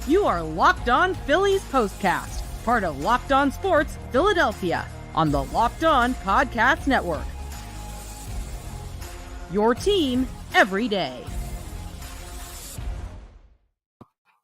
You are Locked On Phillies Postcast, part of Locked On Sports Philadelphia, on the Locked On Podcast Network. Your team every day.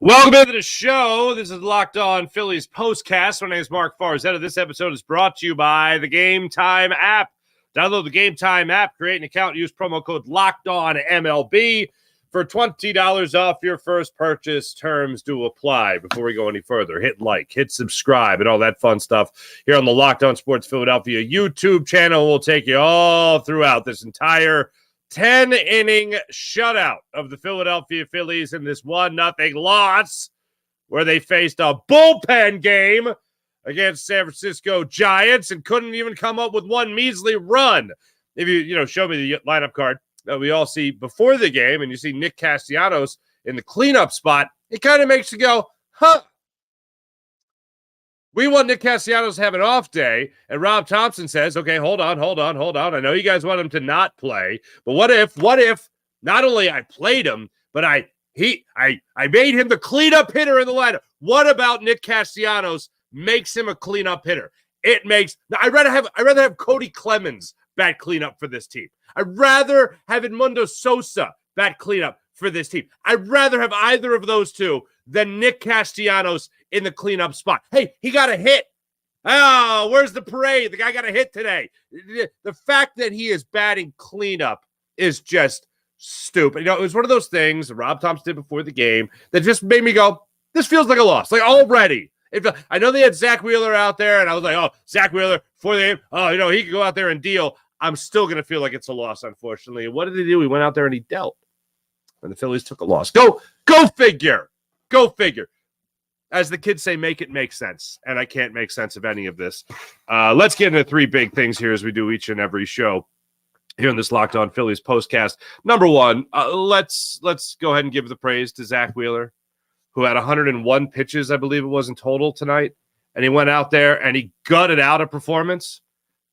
Welcome into the show. This is Locked On Phillies Postcast. My name is Mark Farzetta. This episode is brought to you by the Game Time app. Download the Game Time app, create an account, use promo code LOCKEDONMLB for $20 off your first purchase. Terms do apply. Before we go any further, hit like, hit subscribe, and all that fun stuff here on the Locked On Sports Philadelphia YouTube channel. We'll take you all throughout this entire 10-inning shutout of the Philadelphia Phillies in this 1-0 loss where they faced a bullpen game against San Francisco Giants and couldn't even come up with one measly run. If you show me the lineup card that we all see before the game and you see Nick Castellanos in the cleanup spot, it kind of makes you go, huh. We want Nick Castellanos to have an off day, and Rob Thompson says, okay, hold on. I know you guys want him to not play, but what if not only I played him, but I made him the cleanup hitter in the lineup? What about Nick Castellanos makes him a cleanup hitter? I'd rather have Cody Clemens bat cleanup for this team. I'd rather have Edmundo Sosa bat cleanup for this team. I'd rather have either of those two than Nick Castellanos in the cleanup spot. Hey, he got a hit. Oh, where's the parade? The guy got a hit today. The fact that he is batting cleanup is just stupid. It was one of those things that Rob Thompson did before the game that just made me go, this feels like a loss. Like already. I know they had Zack Wheeler out there, and I was like, oh, Zack Wheeler before the game, he could go out there and deal. I'm still going to feel like it's a loss, unfortunately. What did he do? He went out there and he dealt. And the Phillies took a loss. Go figure. Go figure. As the kids say, make it make sense. And I can't make sense of any of this. Let's get into three big things here as we do each and every show here in this Locked On Phillies postcast. Number one, let's go ahead and give the praise to Zack Wheeler, who had 101 pitches, I believe it was, in total tonight. And he went out there and he gutted out a performance.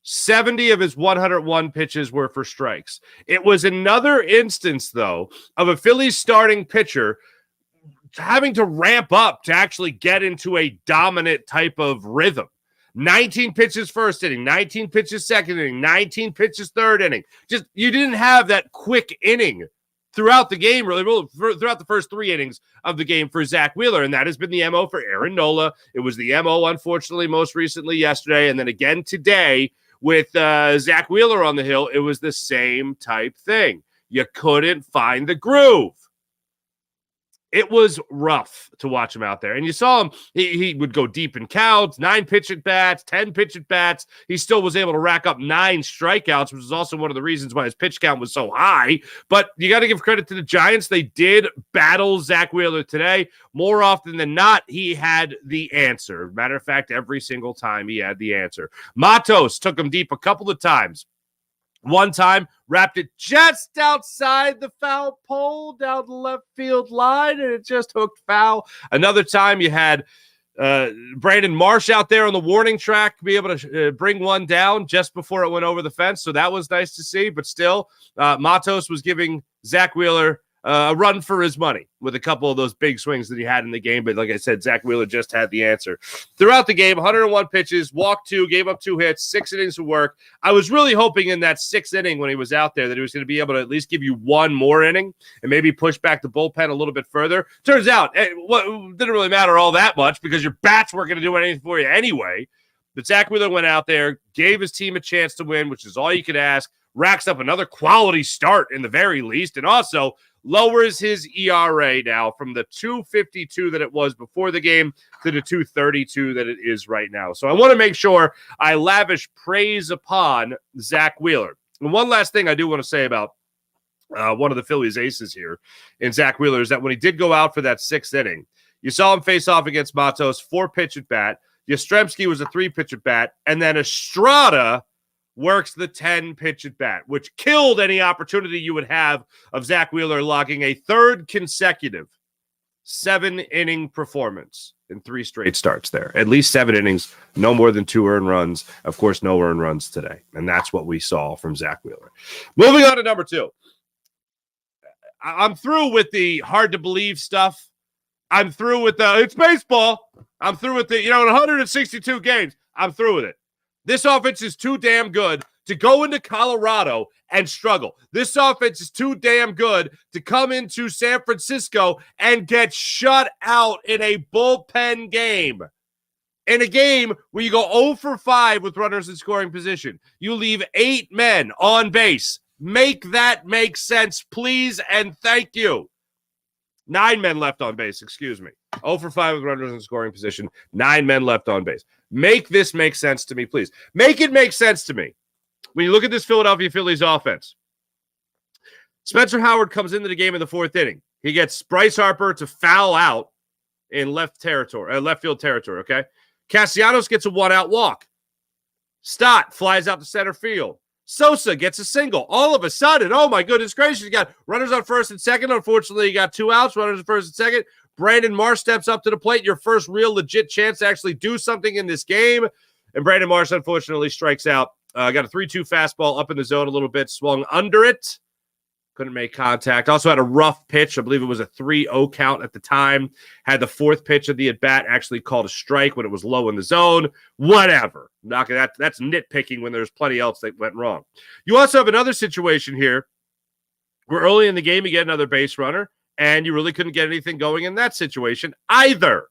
70 of his 101 pitches were for strikes. It was another instance, though, of a Phillies starting pitcher having to ramp up to actually get into a dominant type of rhythm. 19 pitches first inning, 19 pitches second inning, 19 pitches third inning. Just you didn't have that quick inning throughout the game, really, throughout the first three innings of the game for Zack Wheeler, and that has been the MO for Aaron Nola. It was the MO, unfortunately, most recently yesterday, and then again today with Zack Wheeler on the hill. It was the same type thing. You couldn't find the groove. It was rough to watch him out there. And you saw him, he would go deep in counts, 9 pitch at bats, 10 pitch at bats. He still was able to rack up 9 strikeouts, which is also one of the reasons why his pitch count was so high. But you got to give credit to the Giants. They did battle Zack Wheeler today. More often than not, he had the answer. Matter of fact, every single time he had the answer. Matos took him deep a couple of times. One time, wrapped it just outside the foul pole down the left field line, and it just hooked foul. Another time, you had Brandon Marsh out there on the warning track be able to bring one down just before it went over the fence, so that was nice to see. But still, Matos was giving Zack Wheeler a run for his money with a couple of those big swings that he had in the game. But like I said, Zack Wheeler just had the answer. Throughout the game, 101 pitches, walked 2, gave up 2 hits, 6 innings of work. I was really hoping in that 6th inning when he was out there that he was going to be able to at least give you one more inning and maybe push back the bullpen a little bit further. Turns out it didn't really matter all that much because your bats weren't going to do anything for you anyway. But Zack Wheeler went out there, gave his team a chance to win, which is all you could ask, racks up another quality start in the very least, and also lowers his ERA now from the 2.52 that it was before the game to the 2.32 that it is right now. So I want to make sure I lavish praise upon Zack Wheeler. And one last thing I do want to say about one of the Phillies aces here in Zack Wheeler is that when he did go out for that 6th inning, you saw him face off against Matos, 4-pitch at bat. Yastrzemski was a 3-pitch at bat, and then Estrada works the 10-pitch at bat, which killed any opportunity you would have of Zack Wheeler logging a 3rd consecutive 7-inning performance in 3 straight starts there. At least 7 innings, no more than 2 earned runs. Of course, no earned runs today. And that's what we saw from Zack Wheeler. Moving on to number 2. I'm through with the hard to believe stuff I'm through with it's baseball. I'm through with in 162 games, I'm through with it. This offense is too damn good to go into Colorado and struggle. This offense is too damn good to come into San Francisco and get shut out in a bullpen game. In a game where you go 0 for 5 with runners in scoring position. You leave 8 men on base. Make that make sense, please, and thank you. 9 men left on base, excuse me. 0 for 5 with runners in scoring position. 9 men left on base. Make this make sense to me, please. Make it make sense to me. When you look at this Philadelphia Phillies offense, Spencer Howard comes into the game in the 4th inning. He gets Bryce Harper to foul out in left field territory, okay? Castellanos gets a 1-out walk. Stott flies out to center field. Sosa gets a single. All of a sudden, oh my goodness gracious, you got runners on first and second. Unfortunately, you got 2 outs, runners on first and second. Brandon Marsh steps up to the plate. Your first real legit chance to actually do something in this game. And Brandon Marsh, unfortunately, strikes out. Got a 3-2 fastball up in the zone a little bit, swung under it. Couldn't make contact. Also had a rough pitch. I believe it was a 3-0 count at the time. Had the 4th pitch of the at-bat actually called a strike when it was low in the zone. Whatever. That's nitpicking when there's plenty else that went wrong. You also have another situation here where early in the game you get another base runner, and you really couldn't get anything going in that situation either.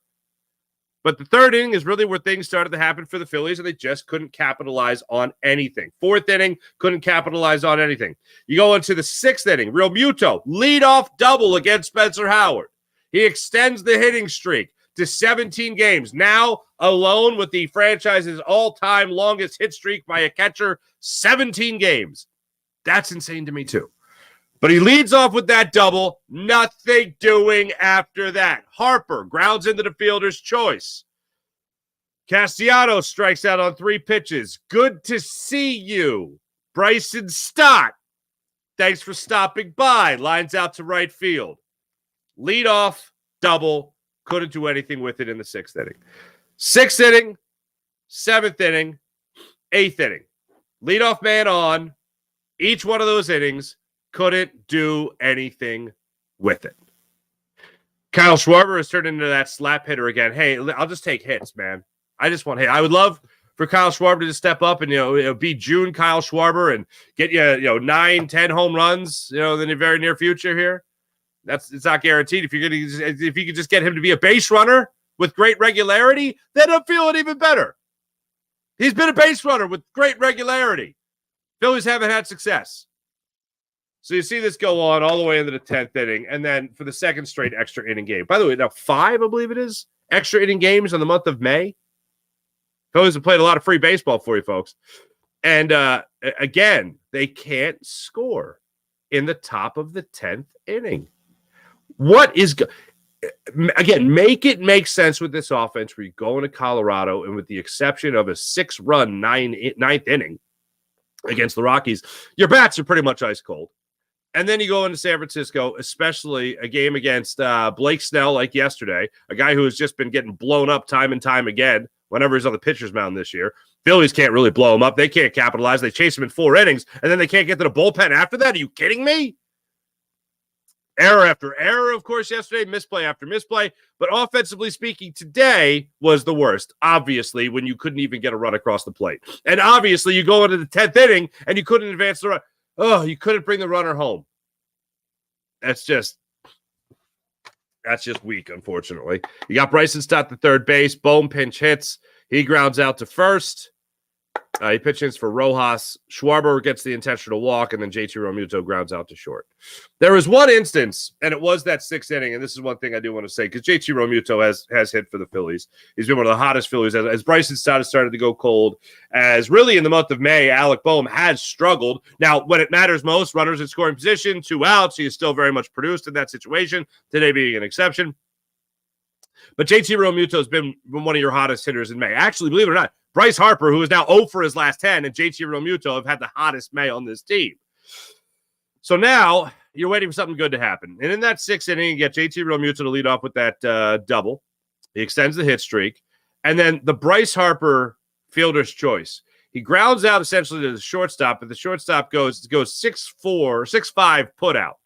But the 3rd inning is really where things started to happen for the Phillies, and they just couldn't capitalize on anything. 4th inning, couldn't capitalize on anything. You go into the 6th inning, Real Muto, leadoff double against Spencer Howard. He extends the hitting streak to 17 games. Now alone with the franchise's all-time longest hit streak by a catcher, 17 games. That's insane to me too. But he leads off with that double, nothing doing after that. Harper grounds into the fielder's choice. Castellanos strikes out on 3 pitches. Good to see you. Bryson Stott, thanks for stopping by. Lines out to right field. Lead off, double, couldn't do anything with it in the 6th inning. 6th inning, 7th inning, 8th inning. Leadoff man on. Each one of those innings, couldn't do anything with it. Kyle Schwarber has turned into that slap hitter again. Hey, I'll just take hits, man. I would love for Kyle Schwarber to step up and, be June Kyle Schwarber and get you, 9, 10 home runs, in the very near future here. It's not guaranteed. If you could just get him to be a base runner with great regularity, then I'm feeling even better. He's been a base runner with great regularity. Phillies haven't had success. So you see this go on all the way into the 10th inning, and then for the 2nd straight extra inning game. By the way, now 5, I believe it is, extra inning games in the month of May. Phillies have played a lot of free baseball for you folks. And again, they can't score in the top of the 10th inning. Again, make it make sense with this offense where you go into Colorado, and with the exception of a 6-run 9th inning against the Rockies, your bats are pretty much ice cold. And then you go into San Francisco, especially a game against Blake Snell like yesterday, a guy who has just been getting blown up time and time again whenever he's on the pitcher's mound this year. Phillies can't really blow him up. They can't capitalize. They chase him in 4 innings, and then they can't get to the bullpen after that. Are you kidding me? Error after error, of course, yesterday, misplay after misplay. But offensively speaking, today was the worst, obviously, when you couldn't even get a run across the plate. And obviously, you go into the 10th inning, and you couldn't advance the run. Oh, you couldn't bring the runner home. That's just weak, unfortunately. You got Bryson Stott to third base. Bohm pinch hits. He grounds out to first. He pitches for Rojas. Schwarber gets the intentional walk, and then JT Realmuto grounds out to short. There was one instance, and it was that 6th inning, and this is one thing I do want to say, because JT Realmuto has hit for the Phillies. He's been one of the hottest Phillies. As Bryson Stott has started to go cold, as really in the month of May, Alec Boehm has struggled. Now, when it matters most, runners in scoring position, 2 outs, he is still very much produced in that situation, today being an exception. But JT Realmuto has been one of your hottest hitters in May. Actually, believe it or not, Bryce Harper, who is now 0 for his last 10, and JT Realmuto have had the hottest May on this team. So now you're waiting for something good to happen. And in that 6th inning, you get JT Realmuto to lead off with that double. He extends the hit streak. And then the Bryce Harper fielder's choice. He grounds out essentially to the shortstop, but the shortstop goes 6'4", 6'5", put out.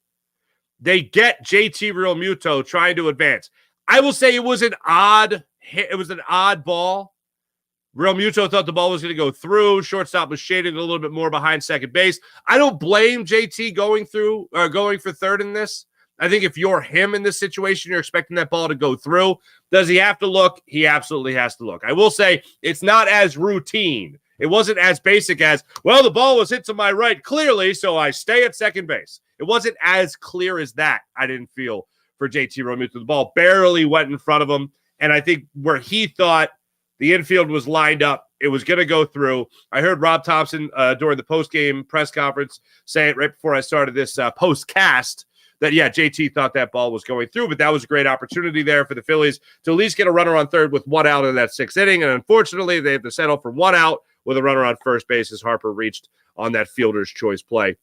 They get JT Realmuto trying to advance. I will say it was an odd hit. It was an odd ball. Real Muto thought the ball was going to go through. Shortstop was shaded a little bit more behind second base. I don't blame JT going for third in this. I think if you're him in this situation, you're expecting that ball to go through. Does he have to look? He absolutely has to look. I will say it's not as routine. It wasn't as basic as, well, the ball was hit to my right clearly, so I stay at second base. It wasn't as clear as that, I didn't feel, for JT Realmuto. The ball barely went in front of him, and I think where he thought the infield was lined up, it was going to go through. I heard Rob Thompson during the post-game press conference say it right before I started this postcast that, yeah, JT thought that ball was going through, but that was a great opportunity there for the Phillies to at least get a runner on third with 1 out in that 6th inning, and unfortunately, they had to settle for 1 out with a runner on first base as Harper reached on that fielder's choice play.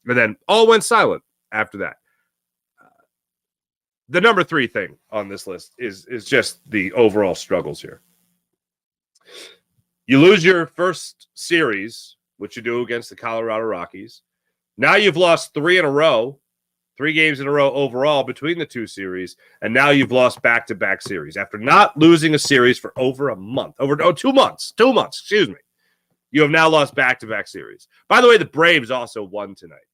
And then all went silent after that. The number 3 thing on this list is just the overall struggles here. You lose your first series, which you do against the Colorado Rockies. Now you've lost 3 in a row, 3 games in a row overall between the 2 series, and now you've lost back-to-back series. After not losing a series for over a month, 2 months, excuse me. You have now lost back-to-back series. By the way, the Braves also won tonight.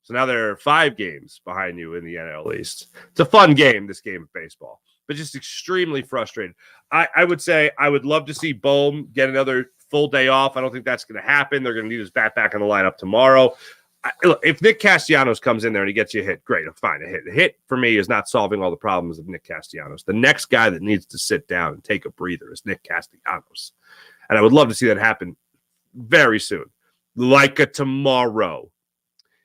So now there are 5 games behind you in the NL East. It's a fun game, this game of baseball, but just extremely frustrating. I would say I would love to see Bohm get another full day off. I don't think that's going to happen. They're going to need his bat back in the lineup tomorrow. Look, if Nick Castellanos comes in there and he gets you a hit, great, fine. A hit for me is not solving all the problems of Nick Castellanos. The next guy that needs to sit down and take a breather is Nick Castellanos. And I would love to see that happen very soon, like a tomorrow.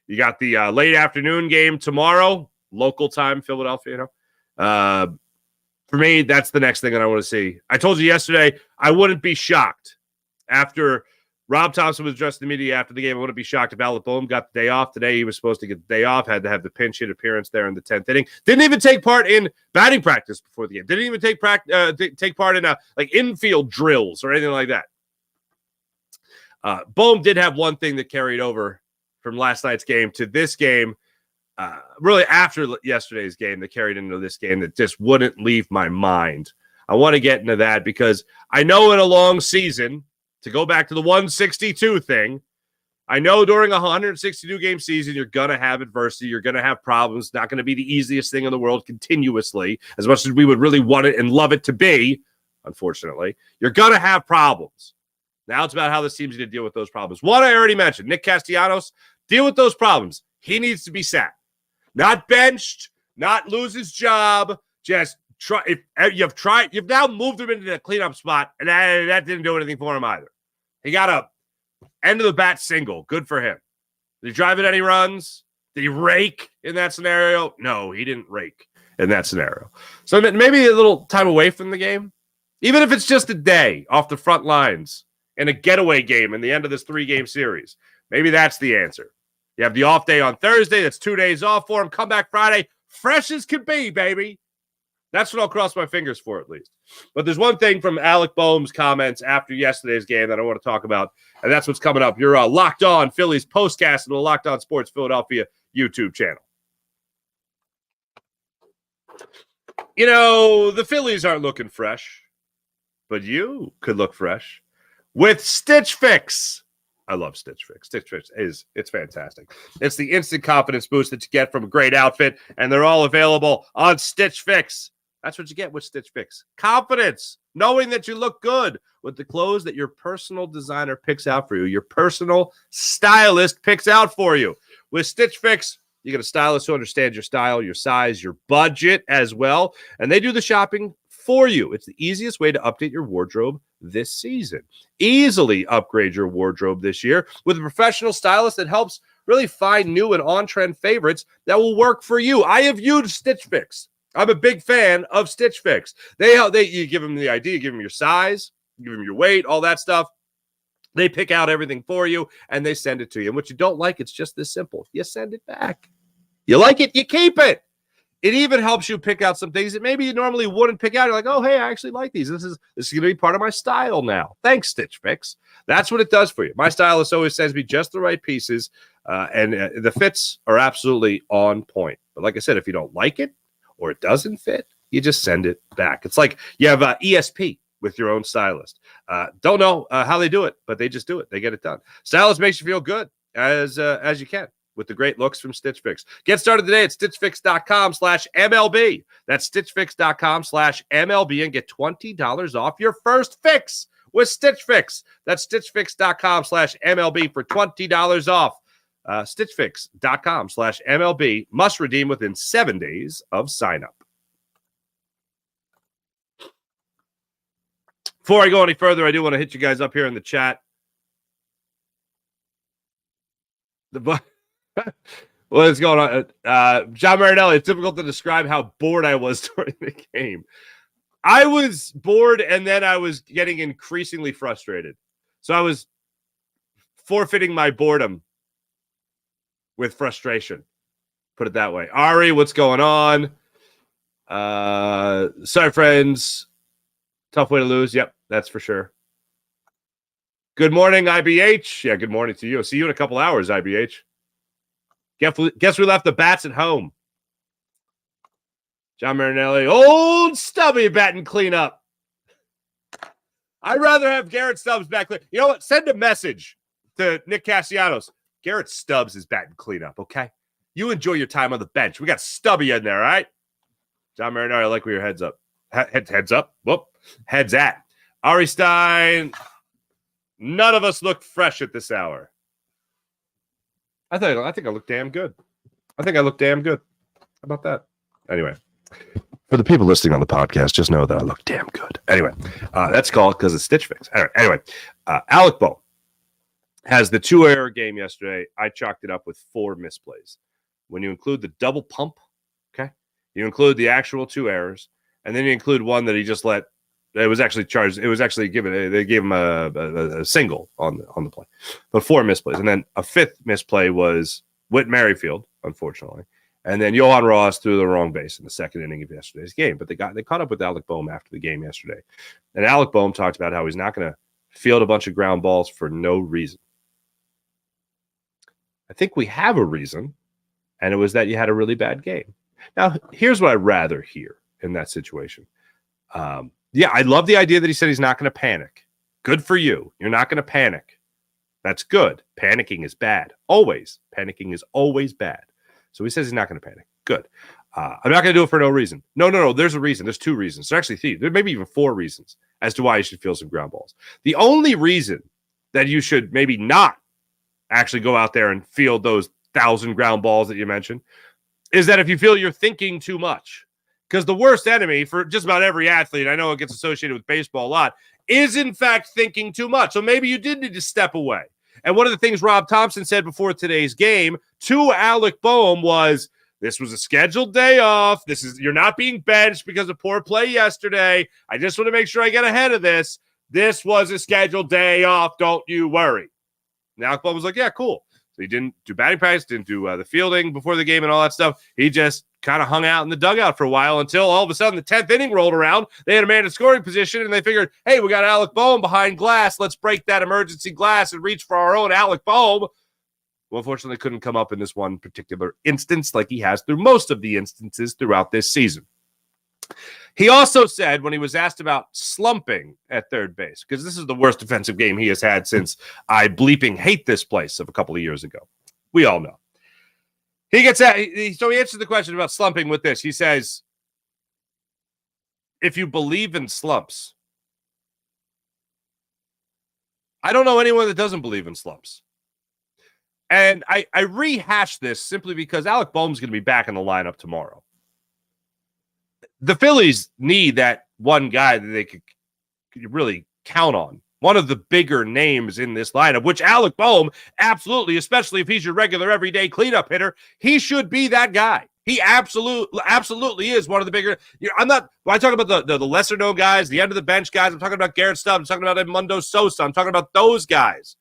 You got the late afternoon game tomorrow, local time, Philadelphia. For me, that's the next thing that I want to see. I told you yesterday, I wouldn't be shocked after Rob Thompson was addressing the media after the game. I wouldn't be shocked if Alec Boehm got the day off today. He was supposed to get the day off, had to have the pinch hit appearance there in the 10th inning. Didn't even take part in batting practice before the game. Didn't even take part in infield drills or anything like that. Boehm did have one thing that carried over from last night's game to this game, really after yesterday's game, that carried into this game that just wouldn't leave my mind. I want to get into that because I know in a long season, to go back to the 162 thing, I know during a 162-game season, you're going to have adversity. You're going to have problems. It's not going to be the easiest thing in the world continuously, as much as we would really want it and love it to be, unfortunately. You're going to have problems. Now it's about how this team's going to deal with those problems. One I already mentioned, Nick Castellanos, deal with those problems. He needs to be sat. Not benched, not lose his job. Just try. If you've now moved him into the cleanup spot, and that didn't do anything for him either. He got a end of the bat single. Good for him. Did he drive it any runs? Did he rake in that scenario? No, he didn't rake in that scenario. So maybe a little time away from the game, even if it's just a day off the front lines in a getaway game in the end of this 3-game series. Maybe that's the answer. You have the off day on Thursday. That's 2 days off for him. Come back Friday. Fresh as can be, baby. That's what I'll cross my fingers for, at least. But there's one thing from Alec Boehm's comments after yesterday's game that I want to talk about, and that's what's coming up. You're Locked On Phillies postcast on the Locked On Sports Philadelphia YouTube channel. You know, the Phillies aren't looking fresh, but you could look fresh with Stitch Fix. I love Stitch Fix. Stitch Fix it's fantastic. It's the instant confidence boost that you get from a great outfit, and they're all available on Stitch Fix. That's what you get with Stitch Fix. Confidence, knowing that you look good with the clothes that your personal designer picks out for you, your personal stylist picks out for you. With Stitch Fix, you get a stylist who understands your style, your size, your budget as well, and they do the shopping for you. It's the easiest way to update your wardrobe this season. Easily upgrade your wardrobe this year with a professional stylist that helps really find new and on-trend favorites that will work for you. I have used Stitch Fix. I'm a big fan of Stitch Fix. You give them the idea, you give them your size, you give them your weight, all that stuff. They pick out everything for you, and they send it to you. And what you don't like, it's just this simple. You send it back. You like it, you keep it. It even helps you pick out some things that maybe you normally wouldn't pick out. You're like, oh, hey, I actually like these. This is going to be part of my style now. Thanks, Stitch Fix. That's what it does for you. My stylist always sends me just the right pieces, and the fits are absolutely on point. But like I said, if you don't like it or it doesn't fit, You just send it back. It's like you have ESP with your own stylist. Don't know how they do it, but they just do it. They get it done. Stylist makes you feel good as you can with the great looks from Stitch Fix. Get started today at stitchfix.com/MLB. That's stitchfix.com/MLB and get $20 off your first fix with Stitch Fix. That's stitchfix.com/MLB for $20 off. Stitchfix.com/MLB. Must redeem within 7 days of sign up. Before I go any further, I do want to hit you guys up here in the chat. What is going on? John Marinelli, it's difficult to describe how bored I was during the game. I was bored, and then I was getting increasingly frustrated. So I was forfeiting my boredom with frustration. Put it that way. Ari, what's going on? Sorry, friends. Tough way to lose. Yep, that's for sure. Good morning, IBH. Yeah, good morning to you. See you in a couple hours, IBH. Guess we left the bats at home. John Marinelli. Old Stubby batting cleanup. I'd rather have Garrett Stubbs back there. You know what? Send a message to Nick Castellanos. Garrett Stubbs is batting cleanup, okay? You enjoy your time on the bench. We got Stubby in there, all right? John Marinelli, I like where your head's up. Heads up. Whoop. Heads at. Ari Stein. None of us look fresh at this hour. I think I look damn good. How about that? Anyway, for the people listening on the podcast, just know that I look damn good. Anyway, that's called because of Stitch Fix. Anyway, Alec Bohm has the 2-error game yesterday. I chalked it up with 4 misplays. When you include the double pump, okay, you include the actual 2 errors, and then you include one that he just let. It was actually charged. It was actually given. They gave him a single on the play, but 4 misplays, and then a 5th misplay was Whit Merrifield, unfortunately, and then Johan Ross threw the wrong base in the 2nd inning of yesterday's game. But they caught up with Alec Bohm after the game yesterday, and Alec Bohm talked about how he's not going to field a bunch of ground balls for no reason. I think we have a reason, and it was that you had a really bad game. Now, here's what I'd rather hear in that situation. Yeah, I love the idea that he said he's not going to panic. Good for you. You're not going to panic. That's good. Panicking is bad. Always. Panicking is always bad. So he says he's not going to panic. Good. I'm not going to do it for no reason. No. There's a reason. There's 2 reasons. There's actually 3. There may be even 4 reasons as to why you should field some ground balls. The only reason that you should maybe not actually go out there and field those 1,000 ground balls that you mentioned is that if you feel you're thinking too much. Because the worst enemy for just about every athlete, I know it gets associated with baseball a lot, is in fact thinking too much. So maybe you did need to step away. And one of the things Rob Thompson said before today's game to Alec Bohm was, this was a scheduled day off. You're not being benched because of poor play yesterday. I just want to make sure I get ahead of this. This was a scheduled day off. Don't you worry. And Alec Bohm was like, yeah, cool. So he didn't do batting practice, didn't do the fielding before the game and all that stuff. He just kind of hung out in the dugout for a while until all of a sudden the 10th inning rolled around. They had a man in scoring position, and they figured, hey, we got Alec Bohm behind glass. Let's break that emergency glass and reach for our own Alec Bohm. Well, unfortunately, couldn't come up in this one particular instance like he has through most of the instances throughout this season. He also said when he was asked about slumping at third base, because this is the worst defensive game he has had since I bleeping hate this place of a couple of years ago. We all know. He gets at, so he answers the question about slumping with this. He says, if you believe in slumps, I don't know anyone that doesn't believe in slumps. And I rehash this simply because Alec Bohm's going to be back in the lineup tomorrow. The Phillies need that one guy that they could really count on. One of the bigger names in this lineup, which Alec Bohm, absolutely, especially if he's your regular everyday cleanup hitter, he should be that guy. He absolutely is one of the bigger. When I talk about the lesser known guys, the end of the bench guys, I'm talking about Garrett Stubbs, I'm talking about Edmundo Sosa, I'm talking about those guys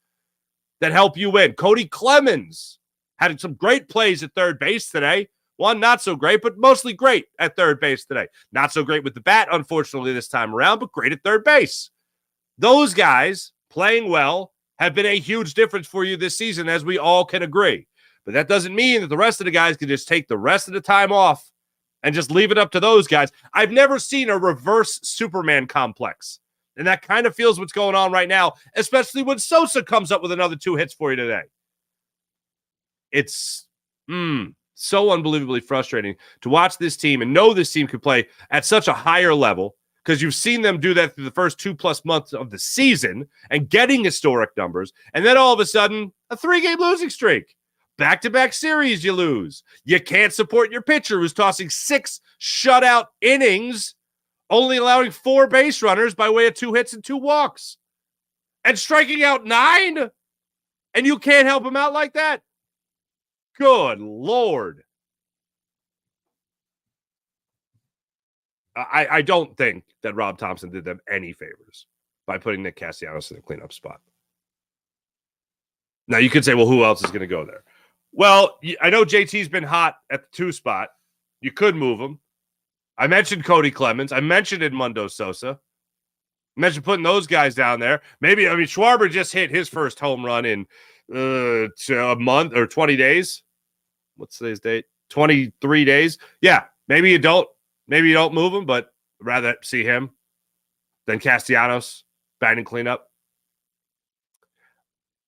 that help you win. Cody Clemens had some great plays at third base today. One not so great, but mostly great at third base today. Not so great with the bat, unfortunately, this time around, but great at third base. Those guys playing well have been a huge difference for you this season, as we all can agree. But that doesn't mean that the rest of the guys can just take the rest of the time off and just leave it up to those guys. I've never seen a reverse Superman complex. And that kind of feels what's going on right now, especially when Sosa comes up with another 2 hits for you today. It's so unbelievably frustrating to watch this team and know this team could play at such a higher level, because you've seen them do that through the first 2+ months of the season and getting historic numbers. And then all of a sudden, a 3-game losing streak. Back-to-back series you lose. You can't support your pitcher who's tossing 6 shutout innings, only allowing 4 base runners by way of 2 hits and 2 walks, and striking out 9, and you can't help him out like that? Good Lord. I don't think that Rob Thompson did them any favors by putting Nick Castellanos in the cleanup spot. Now, you could say, well, who else is going to go there? Well, I know JT's been hot at the 2 spot. You could move him. I mentioned Cody Clemens. I mentioned Edmundo Sosa. I mentioned putting those guys down there. Maybe, Schwarber just hit his first home run in a month or 20 days. What's today's date? 23 days. Yeah, maybe you don't move him, but rather see him than Castellanos batting cleanup.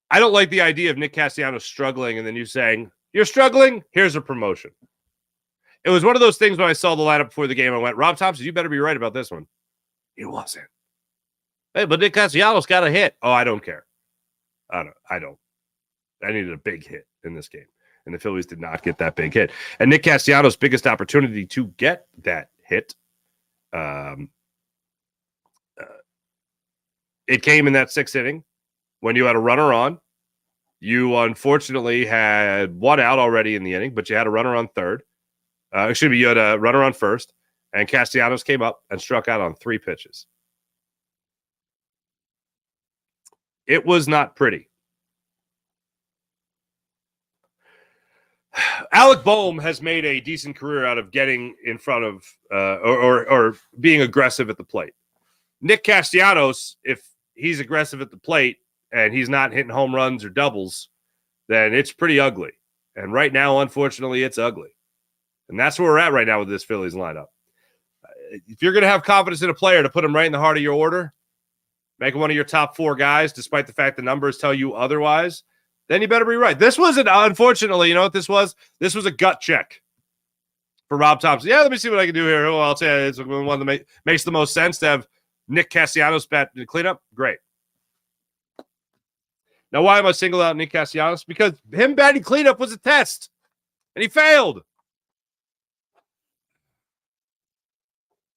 I don't like the idea of Nick Castellanos struggling and then you saying, you're struggling? Here's a promotion. It was one of those things when I saw the lineup before the game, I went, Rob Thompson, you better be right about this one. It wasn't. Hey, but Nick Castellanos got a hit. Oh, I don't care. I don't. I needed a big hit in this game. And the Phillies did not get that big hit. And Nick Castellanos' biggest opportunity to get that hit, it came in that 6th inning when you had a runner on. You unfortunately had 1 out already in the inning, but you had a runner on third. You had a runner on first, and Castellanos came up and struck out on 3 pitches. It was not pretty. Alec Boehm has made a decent career out of getting in front of or being aggressive at the plate. Nick Castellanos, if he's aggressive at the plate and he's not hitting home runs or doubles, then it's pretty ugly. And right now, unfortunately, it's ugly. And that's where we're at right now with this Phillies lineup. If you're going to have confidence in a player to put him right in the heart of your order, make him one of your top 4 guys, despite the fact the numbers tell you otherwise, then you better be right. This wasn't, unfortunately, you know what this was? This was a gut check for Rob Thompson. Yeah, let me see what I can do here. Well, I'll tell you, it's the one that makes the most sense to have Nick Castellanos bat in the cleanup. Great. Now, why am I single out Nick Castellanos? Because him batting cleanup was a test, and he failed.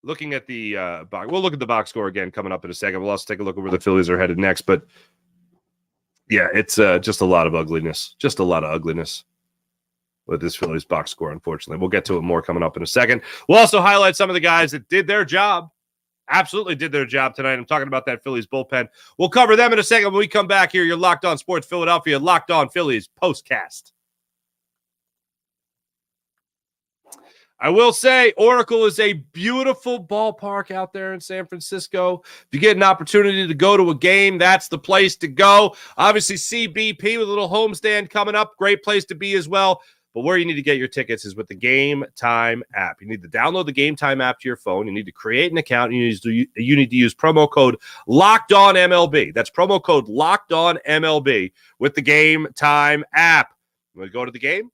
Looking at the box, we'll look at the box score again coming up in a second. We'll also take a look at where the Phillies are headed next, but yeah, it's just a lot of ugliness. Just a lot of ugliness with this Phillies box score, unfortunately. We'll get to it more coming up in a second. We'll also highlight some of the guys that did their job, absolutely did their job tonight. I'm talking about that Phillies bullpen. We'll cover them in a second when we come back here. You're Locked On Sports Philadelphia, Locked On Phillies postcast. I will say Oracle is a beautiful ballpark out there in San Francisco. If you get an opportunity to go to a game, that's the place to go. Obviously, CBP with a little homestand coming up. Great place to be as well. But where you need to get your tickets is with the Game Time app. You need to download the Game Time app to your phone. You need to create an account. You need to use promo code LOCKEDONMLB. That's promo code LOCKEDONMLB with the Game Time app. You want to go to the game?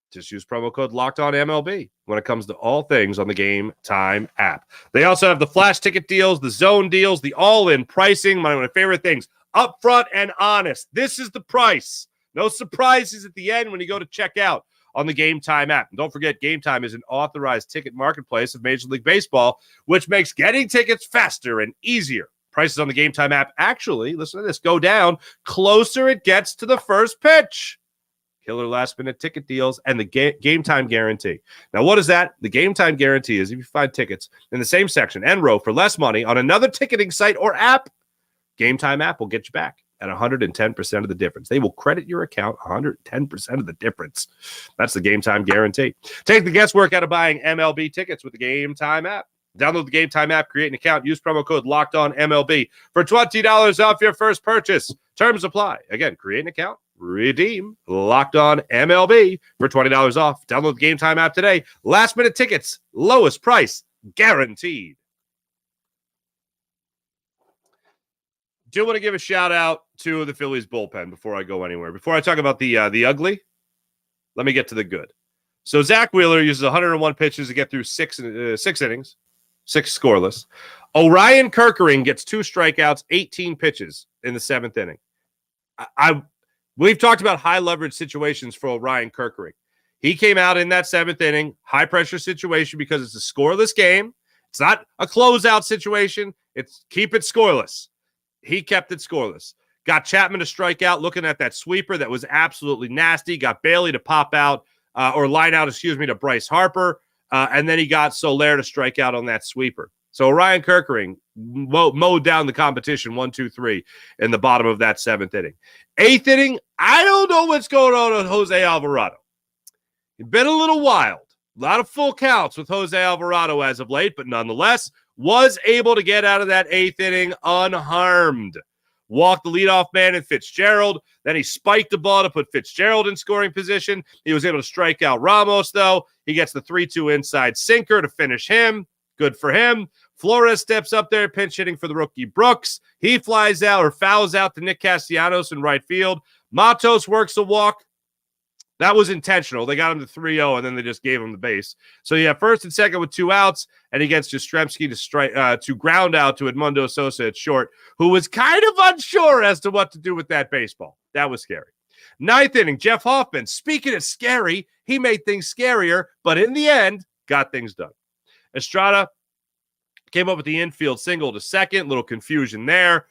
Just use promo code LOCKEDONMLB when it comes to all things on the Game Time app. They also have the flash ticket deals, the zone deals, the all-in pricing. One of my favorite things, upfront and honest. This is the price. No surprises at the end when you go to check out on the Game Time app. And don't forget, Game Time is an authorized ticket marketplace of Major League Baseball, which makes getting tickets faster and easier. Prices on the Game Time app actually, listen to this, go down closer it gets to the first pitch. Killer last-minute ticket deals, and the Game Time Guarantee. Now, what is that? The Game Time Guarantee is if you find tickets in the same section and row for less money on another ticketing site or app, Game Time app will get you back at 110% of the difference. They will credit your account 110% of the difference. That's the Game Time Guarantee. Take the guesswork out of buying MLB tickets with the Game Time app. Download the Game Time app, create an account, use promo code LOCKEDONMLB for $20 off your first purchase. Terms apply. Again, create an account, redeem Locked On MLB for $20 off. Download the Game Time app today. Last minute tickets, lowest price guaranteed. Do want to give a shout out to the Phillies bullpen before I go anywhere. Before I talk about the ugly, let me get to the good. So Zack Wheeler uses 101 pitches to get through six innings, 6 scoreless. Orion Kerkering gets 2 strikeouts, 18 pitches in the 7th inning. We've talked about high leverage situations for Orion Kerkering. He came out in that 7th inning, high pressure situation because it's a scoreless game. It's not a closeout situation. It's keep it scoreless. He kept it scoreless. Got Chapman to strike out looking at that sweeper that was absolutely nasty. Got Bailey to pop out or line out, to Bryce Harper. And then he got Soler to strike out on that sweeper. So Orion Kerkering mowed down the competition 1-2-3 in the bottom of that 7th inning. 8th inning, I don't know what's going on with Jose Alvarado. It's been a little wild. A lot of full counts with Jose Alvarado as of late, but nonetheless, was able to get out of that 8th inning unharmed. Walked the leadoff man in Fitzgerald. Then he spiked the ball to put Fitzgerald in scoring position. He was able to strike out Ramos, though. He gets the 3-2 inside sinker to finish him. Good for him. Flores steps up there, pinch hitting for the rookie Brooks. He flies out or fouls out to Nick Castellanos in right field. Matos works a walk. That was intentional. They got him to 3-0, and then they just gave him the base. So you have first and second with 2 outs, and he gets Jastrzemski to ground out to Edmundo Sosa at short, who was kind of unsure as to what to do with that baseball. That was scary. 9th inning, Jeff Hoffman. Speaking of scary, he made things scarier, but in the end, got things done. Estrada came up with the infield single to second. Little confusion there.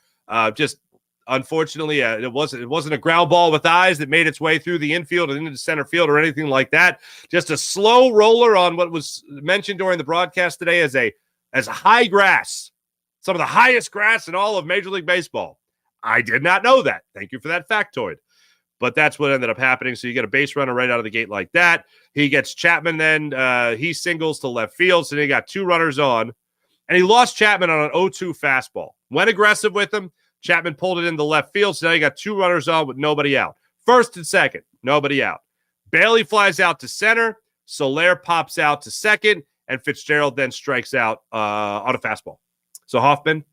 Unfortunately, it wasn't a ground ball with eyes that made its way through the infield and into center field or anything like that. Just a slow roller on what was mentioned during the broadcast today as a high grass, some of the highest grass in all of Major League Baseball. I did not know that. Thank you for that factoid. But that's what ended up happening. So you get a base runner right out of the gate like that. He gets Chapman then. He singles to left field. So they got 2 runners on. And he lost Chapman on an 0-2 fastball. Went aggressive with him. Chapman pulled it into left field, so now you got 2 runners on with nobody out. First and second, nobody out. Bailey flies out to center. Soler pops out to second, and Fitzgerald then strikes out on a fastball. So Hoffman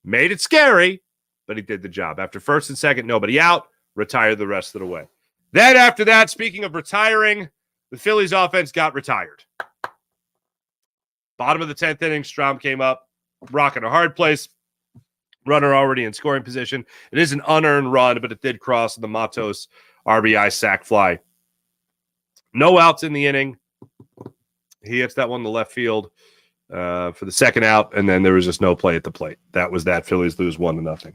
made it scary, but he did the job. After first and second, nobody out, retired the rest of the way. Then after that, speaking of retiring, the Phillies offense got retired. Bottom of the 10th inning, Strahm came up, rocking a hard place. Runner already in scoring position. It is an unearned run, but it did cross the Matos RBI sac fly. No outs in the inning. He hits that one to left field for the second out, and then there was just no play at the plate. That was that. Phillies lose 1-0.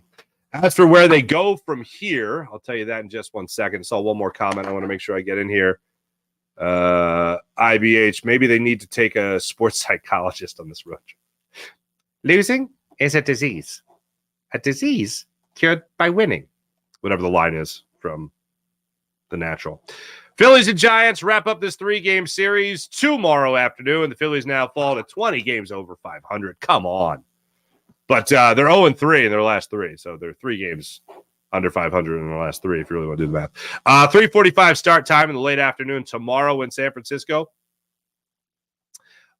As for where they go from here, I'll tell you that in just 1 second. Saw one more comment I want to make sure I get in here. IBH, maybe they need to take a sports psychologist on this road. Losing is a disease. A disease cured by winning. Whatever the line is from The Natural. Phillies and Giants wrap up this 3-game series tomorrow afternoon. The Phillies now fall to 20 games over 500. Come on. But they're 0-3 in their last 3. So they're 3 games under 500 in their last 3, if you really want to do the math. 3:45 start time in the late afternoon tomorrow in San Francisco.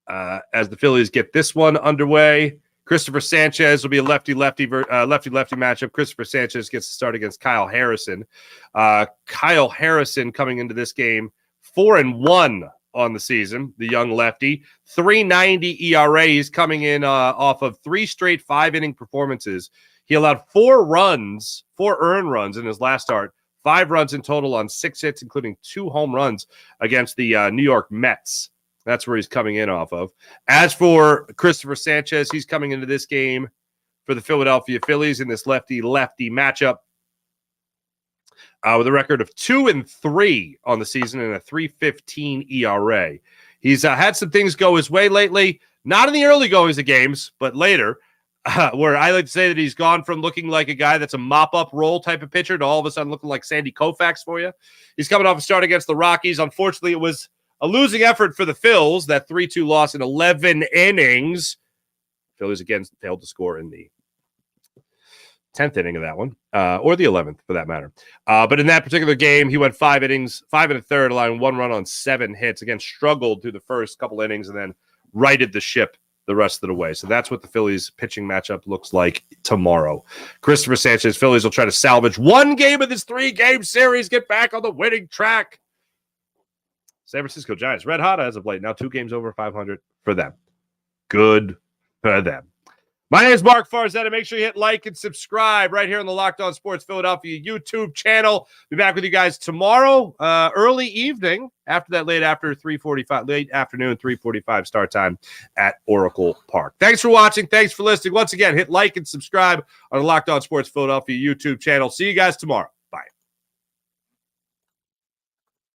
As the Phillies get this one underway, Christopher Sanchez will be a lefty-lefty matchup. Christopher Sanchez gets to start against Kyle Harrison. Kyle Harrison coming into this game 4-1 on the season, the young lefty. 3.90 ERA. He's coming in off of 3 straight 5-inning performances. He allowed 4 earned runs in his last start, 5 runs in total on 6 hits, including 2 home runs against the New York Mets. That's where he's coming in off of. As for Christopher Sanchez, he's coming into this game for the Philadelphia Phillies in this lefty-lefty matchup with a record of 2-3 on the season and a 3.15 ERA. He's had some things go his way lately, not in the early goings of games, but later, where I like to say that he's gone from looking like a guy that's a mop-up role type of pitcher to all of a sudden looking like Sandy Koufax for you. He's coming off a start against the Rockies. Unfortunately, it was a losing effort for the Phils, that 3-2 loss in 11 innings. Phillies again failed to score in the 10th inning of that one, or the 11th for that matter. But in that particular game, he went 5 innings, 5 and a third, allowing 1 run on 7 hits. Again, struggled through the first couple innings and then righted the ship the rest of the way. So that's what the Phillies pitching matchup looks like tomorrow. Christopher Sanchez, Phillies will try to salvage 1 game of this 3-game series, get back on the winning track. San Francisco Giants, red hot as of late. Now 2 games over 500 for them. Good for them. My name is Mark Farzetta. Make sure you hit like and subscribe right here on the Locked On Sports Philadelphia YouTube channel. Be back with you guys tomorrow, early evening, after that late afternoon, 3:45 start time at Oracle Park. Thanks for watching. Thanks for listening. Once again, hit like and subscribe on the Locked On Sports Philadelphia YouTube channel. See you guys tomorrow.